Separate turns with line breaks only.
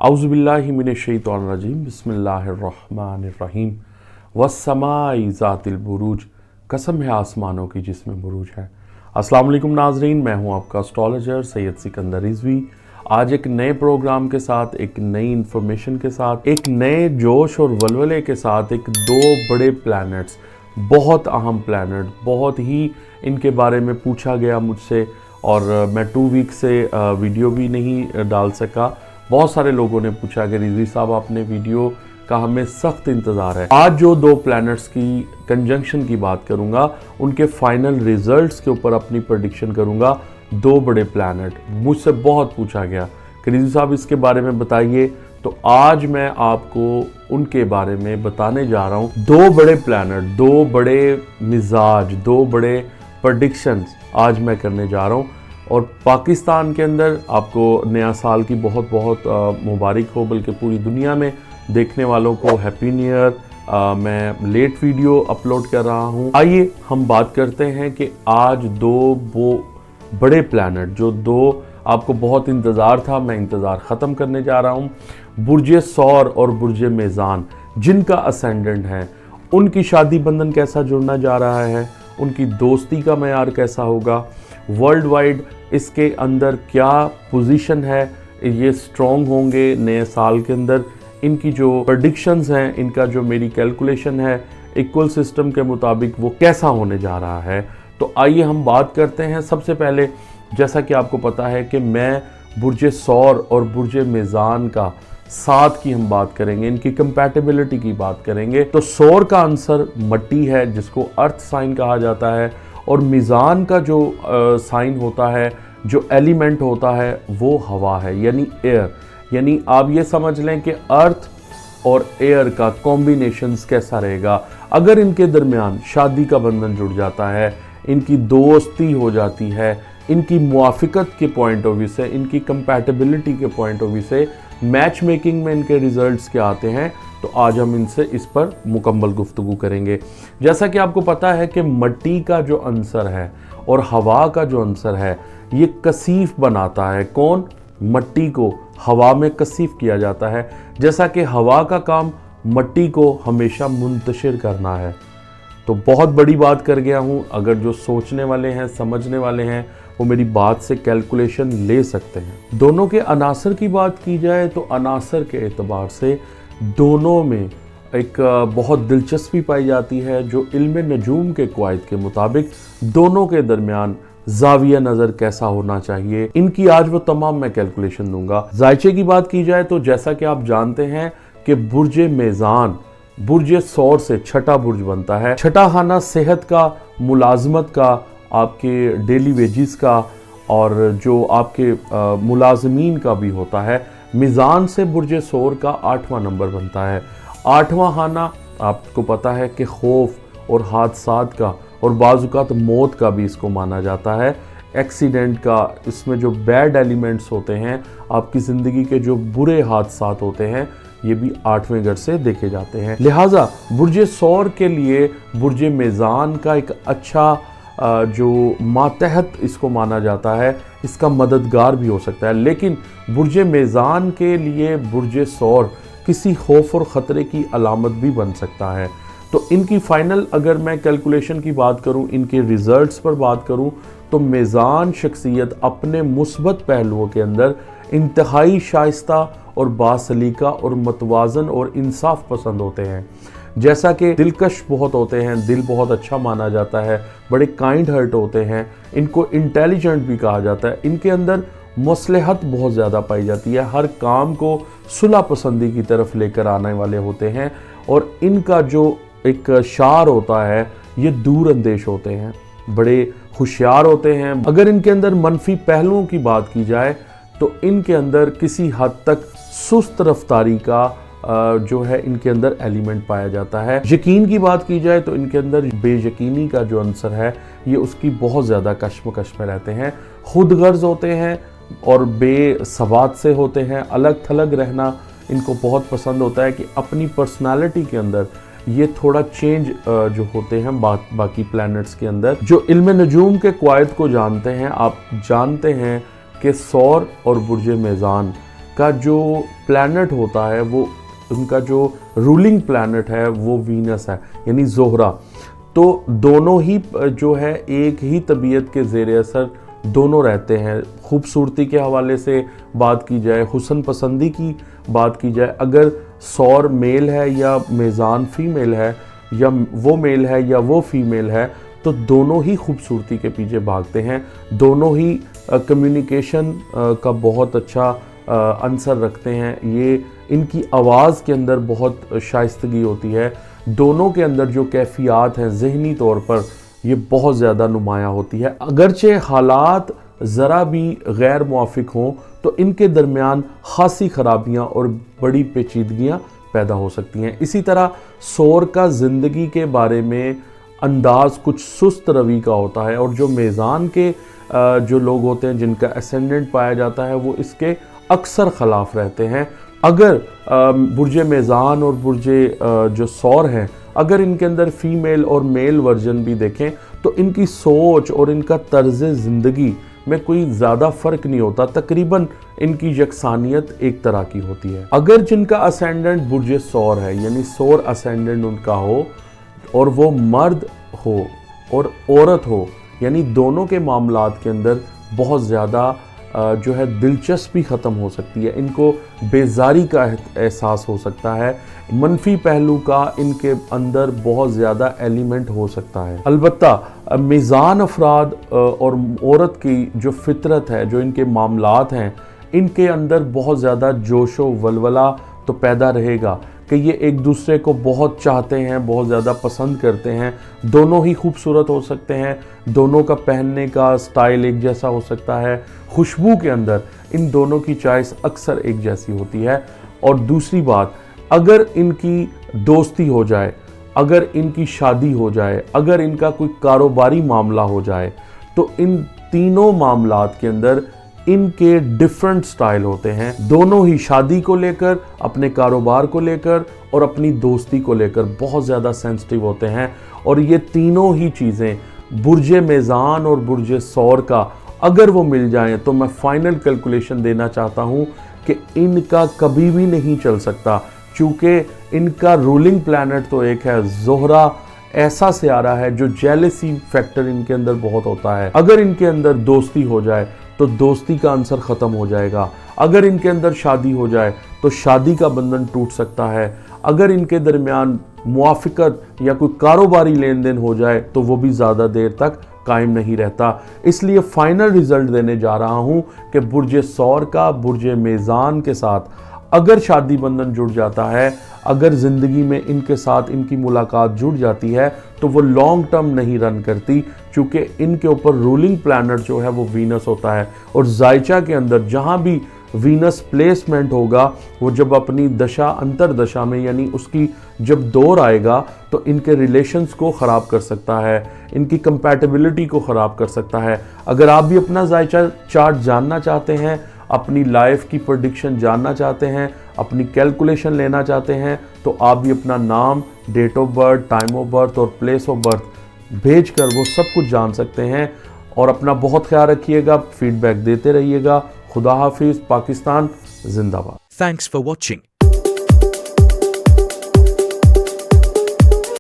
औज़ुबिल्लाहि मिनश्शैतानिर्रजीम बिस्मिल्लाहिर्रहमानिर्रहीम वस्समाई ज़ातिल बुरूज। कसम है आसमानों की जिसमें बुरूज है। अस्सलाम वालेकुम नाज़रीन, मैं हूं आपका एस्ट्रोलॉजर सैयद सिकंदर रिजवी। आज एक नए प्रोग्राम के साथ, एक नई इन्फॉर्मेशन के साथ, एक नए जोश और वलवले के साथ, एक दो बड़े प्लैनेट्स, बहुत अहम प्लैनेट, बहुत ही इनके बारे में पूछा गया मुझसे और मैं 2 वीक से वीडियो भी नहीं डाल सका। बहुत सारे लोगों ने पूछा कि रिजवी साहब आपने वीडियो का हमें सख्त इंतज़ार है। आज जो दो प्लैनेट्स की कंजंक्शन की बात करूंगा, उनके फाइनल रिजल्ट्स के ऊपर अपनी प्रेडिक्शन करूंगा। दो बड़े प्लैनेट मुझसे बहुत पूछा गया कि रिजवी साहब इसके बारे में बताइए, तो आज मैं आपको उनके बारे में बताने जा रहा हूं। दो बड़े प्लैनेट, दो बड़े मिजाज, दो बड़े प्रेडिक्शंस आज मैं करने जा रहा हूं। और पाकिस्तान के अंदर आपको नया साल की बहुत बहुत मुबारक हो, बल्कि पूरी दुनिया में देखने वालों को हैप्पी न्यू ईयर। मैं लेट वीडियो अपलोड कर रहा हूं। आइए हम बात करते हैं कि आज दो वो बड़े प्लैनेट, जो दो आपको बहुत इंतज़ार था, मैं इंतज़ार ख़त्म करने जा रहा हूं। बुर्ज सौर और बुर्ज मेज़ान जिनका असेंडेंट है, उनकी शादी बंधन कैसा जुड़ना जा रहा है, उनकी दोस्ती का मयार कैसा होगा, वर्ल्ड वाइड इसके अंदर क्या पोजीशन है, ये स्ट्रॉन्ग होंगे नए साल के अंदर। इनकी जो प्रेडिक्शंस हैं, इनका जो मेरी कैलकुलेशन है इक्वल सिस्टम के मुताबिक, वो कैसा होने जा रहा है। तो आइए हम बात करते हैं। सबसे पहले जैसा कि आपको पता है कि मैं बुर्ज सौर और बुर्ज मेज़ान का साथ की हम बात करेंगे, इनकी कंपैटिबिलिटी की बात करेंगे। तो सौर का आंसर मट्टी है, जिसको अर्थ साइन कहा जाता है, और मीज़ान का जो साइन होता है, जो एलिमेंट होता है, वो हवा है, यानी एयर। यानी आप ये समझ लें कि अर्थ और एयर का कॉम्बिनेशंस कैसा रहेगा। अगर इनके दरमियान शादी का बंधन जुड़ जाता है, इनकी दोस्ती हो जाती है, इनकी मुआफ़िकत के पॉइंट ऑफ व्यू से, इनकी कंपैटिबिलिटी के पॉइंट ऑफ व्यू से, मैच मेकिंग में इनके रिजल्ट्स क्या आते हैं, तो आज हम इनसे इस पर मुकम्मल गुफ्तगू करेंगे। जैसा कि आपको पता है कि मट्टी का जो आंसर है और हवा का जो आंसर है, ये कसीफ बनाता है। कौन? मट्टी को हवा में कसीफ किया जाता है। जैसा कि हवा का काम मट्टी को हमेशा मुंतशिर करना है। तो बहुत बड़ी बात कर गया हूँ। अगर जो सोचने वाले हैं, समझने वाले हैं, वो मेरी बात से कैलकुलेशन ले सकते हैं। दोनों के अनासर की बात की जाए तो अनासर के एतबार से दोनों में एक बहुत दिलचस्पी पाई जाती है, जो इल्म नजूम के क़वाइद के मुताबिक दोनों के दरमियान ज़ाविया नज़र कैसा होना चाहिए। इनकी आज वो तमाम मैं कैलकुलेशन दूंगा। जायचे की बात की जाए तो जैसा कि आप जानते हैं कि बुर्ज मेज़ान बुर्ज सौर से छठा बुर्ज बनता है। छठा खाना सेहत का, मुलाजमत का, आपके डेली वेजिस का, और जो आपके मुलाजमीन का भी होता है। मीज़ान से बुर्ज सौर का 8वां नंबर बनता है। 8वां खाना आपको पता है कि खौफ और हादसात का और बाज़-औक़ात मौत का भी इसको माना जाता है, एक्सीडेंट का। इसमें जो बैड एलिमेंट्स होते हैं, आपकी ज़िंदगी के जो बुरे हादसात होते हैं, ये भी 8वें घर से देखे जाते हैं। लिहाजा बुर्ज सौर के लिए बुर्ज मेज़ान का एक अच्छा जो मातहत इसको माना जाता है, इसका मददगार भी हो सकता है। लेकिन बुर्ज मेज़ान के लिए बुर्ज सौर किसी खौफ और ख़तरे की अलामत भी बन सकता है। तो इनकी फ़ाइनल अगर मैं कैलकुलेशन की बात करूं, इनके रिज़ल्ट्स पर बात करूं, तो मेज़ान शख्सियत अपने मुस्बत पहलुओं के अंदर इंतहाई शाइस्ता और बासलीका और मतवाज़न और इंसाफ पसंद होते हैं। जैसा कि दिलकश बहुत होते हैं, दिल बहुत अच्छा माना जाता है, बड़े काइंड हार्ट होते हैं, इनको इंटेलिजेंट भी कहा जाता है। इनके अंदर मसलहत बहुत ज़्यादा पाई जाती है, हर काम को सुलह पसंदी की तरफ लेकर आने वाले होते हैं, और इनका जो एक शार होता है, ये दूर अंदेश होते हैं, बड़े होशियार होते हैं। अगर इनके अंदर मनफी पहलुओं की बात की जाए तो इनके अंदर किसी हद तक सुस्त रफ्तारी का जो है इनके अंदर एलिमेंट पाया जाता है। यकीन की बात की जाए तो इनके अंदर बेयकीनी का जो आंसर है, ये उसकी बहुत ज़्यादा कश्मकश में रहते हैं, खुद गर्ज होते हैं और बेसवात से होते हैं। अलग थलग रहना इनको बहुत पसंद होता है कि अपनी पर्सनालिटी के अंदर ये थोड़ा चेंज जो होते हैं बाकी प्लैनेट्स के अंदर। जो इल्म नजूम के क़वाइद को जानते हैं, आप जानते हैं कि सौर और बुर्ज मेज़ान کا جو پلانٹ ہوتا ہے وہ ان کا جو رولنگ پلانٹ ہے وہ وینس ہے یعنی زہرہ. تو دونوں ہی جو ہے ایک ہی طبیعت کے زیر اثر دونوں رہتے ہیں. خوبصورتی کے حوالے سے بات کی جائے, حسن پسندی کی بات کی جائے, اگر سور میل ہے یا میزان فیمیل ہے, یا وہ میل ہے یا وہ فیمیل ہے, تو دونوں ہی خوبصورتی کے پیچھے بھاگتے ہیں. دونوں ہی کمیونیکیشن کا بہت اچھا عنصر رکھتے ہیں. یہ ان کی آواز کے اندر بہت شائستگی ہوتی ہے. دونوں کے اندر جو کیفیات ہیں ذہنی طور پر یہ بہت زیادہ نمایاں ہوتی ہے. اگرچہ حالات ذرا بھی غیر موافق ہوں تو ان کے درمیان خاصی خرابیاں اور بڑی پیچیدگیاں پیدا ہو سکتی ہیں. اسی طرح سور کا زندگی کے بارے میں انداز کچھ سست روی کا ہوتا ہے, اور جو میزان کے جو لوگ ہوتے ہیں جن کا اسینڈنٹ پایا جاتا ہے وہ اس کے اکثر خلاف رہتے ہیں. اگر برج میزان اور برج جو سور ہیں اگر ان کے اندر فیمیل اور میل ورژن بھی دیکھیں تو ان کی سوچ اور ان کا طرز زندگی میں کوئی زیادہ فرق نہیں ہوتا. تقریباً ان کی یکسانیت ایک طرح کی ہوتی ہے. اگر جن کا اسینڈنٹ برج سور ہے یعنی سور اسینڈنٹ ان کا ہو اور وہ مرد ہو اور عورت ہو, یعنی دونوں کے معاملات کے اندر بہت زیادہ جو ہے دلچسپی ختم ہو سکتی ہے. ان کو بیزاری کا احساس ہو سکتا ہے, منفی پہلو کا ان کے اندر بہت زیادہ ایلیمنٹ ہو سکتا ہے. البتہ میزان افراد اور عورت کی جو فطرت ہے, جو ان کے معاملات ہیں, ان کے اندر بہت زیادہ جوش و ولولہ تو پیدا رہے گا کہ یہ ایک دوسرے کو بہت چاہتے ہیں, بہت زیادہ پسند کرتے ہیں. دونوں ہی خوبصورت ہو سکتے ہیں, دونوں کا پہننے کا سٹائل ایک جیسا ہو سکتا ہے. خوشبو کے اندر ان دونوں کی چوائس اکثر ایک جیسی ہوتی ہے. اور دوسری بات, اگر ان کی دوستی ہو جائے, اگر ان کی شادی ہو جائے, اگر ان کا کوئی کاروباری معاملہ ہو جائے, تو ان تینوں معاملات کے اندر ان کے ڈیفرنٹ سٹائل ہوتے ہیں. دونوں ہی شادی کو لے کر, اپنے کاروبار کو لے کر اور اپنی دوستی کو لے کر بہت زیادہ سینسٹیو ہوتے ہیں. اور یہ تینوں ہی چیزیں برج میزان اور برج سور کا اگر وہ مل جائیں تو میں فائنل کیلکولیشن دینا چاہتا ہوں کہ ان کا کبھی بھی نہیں چل سکتا, چونکہ ان کا رولنگ پلانٹ تو ایک ہے زہرہ, ایسا سیارہ ہے جو جیلسی فیکٹر ان کے اندر بہت ہوتا ہے. اگر ان کے اندر دوستی ہو جائے تو دوستی کا عنصر ختم ہو جائے گا. اگر ان کے اندر شادی ہو جائے تو شادی کا بندھن ٹوٹ سکتا ہے. اگر ان کے درمیان موافقت یا کوئی کاروباری لین دین ہو جائے تو وہ بھی زیادہ دیر تک قائم نہیں رہتا. اس لیے فائنل ریزلٹ دینے جا رہا ہوں کہ برج سور کا برج میزان کے ساتھ اگر شادی بندھن جڑ جاتا ہے, اگر زندگی میں ان کے ساتھ ان کی ملاقات جڑ جاتی ہے تو وہ لانگ ٹرم نہیں رن کرتی, چونکہ ان کے اوپر رولنگ پلانٹ جو ہے وہ وینس ہوتا ہے. اور زائچہ کے اندر جہاں بھی وینس پلیسمنٹ ہوگا وہ جب اپنی دشا انتر دشا میں یعنی اس کی جب دور آئے گا تو ان کے ریلیشنز کو خراب کر سکتا ہے, ان کی کمپیٹیبلٹی کو خراب کر سکتا ہے. اگر آپ بھی اپنا زائچہ چارٹ جاننا چاہتے ہیں, اپنی لائف کی پریڈکشن جاننا چاہتے ہیں, اپنی کیلکولیشن لینا چاہتے ہیں, تو آپ بھی اپنا نام, date of birth, time of birth اور پلیس آف برتھ بھیج کر وہ سب کچھ جان سکتے ہیں. اور اپنا بہت خیال رکھیے گا, فیڈ بیک دیتے رہیے گا. خدا حافظ. پاکستان زندہ باد.
Thanks for watching.